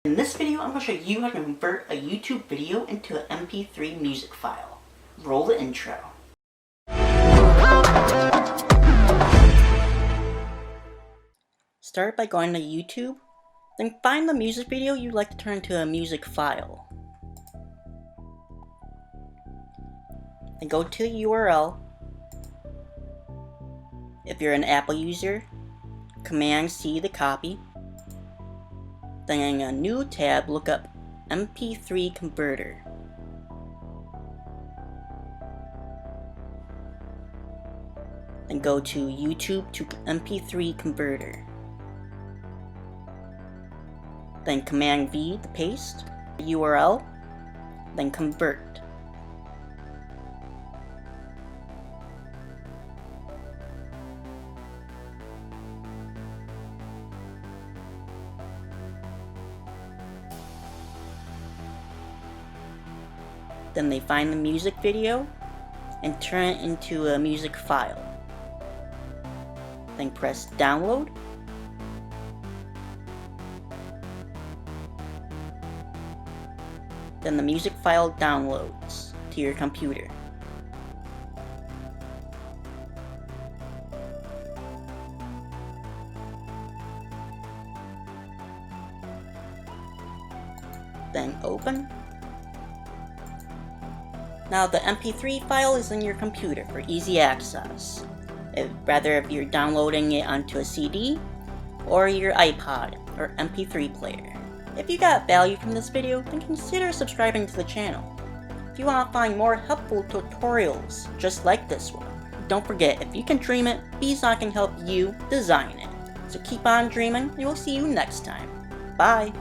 In this video, I'm going to show you how to convert a YouTube video into an mp3 music file. Roll the intro. Start by going to YouTube, then find the music video you'd like to turn into a music file. Then go to the URL. If you're an Apple user, Command-C to copy. Then in a new tab, look up mp3 converter. Then go to YouTube to mp3 converter. Then Command-V to paste the URL, then convert. Then they find the music video and turn it into a music file. Then press download. Then the music file downloads to your computer. Then open. Now the mp3 file is in your computer for easy access, whether if you're downloading it onto a CD or your iPod or mp3 player. If you got value from this video, then consider subscribing to the channel. If you want to find more helpful tutorials just like this one, don't forget, if you can dream it, BDesign can help you design it. So keep on dreaming, and we'll see you next time. Bye!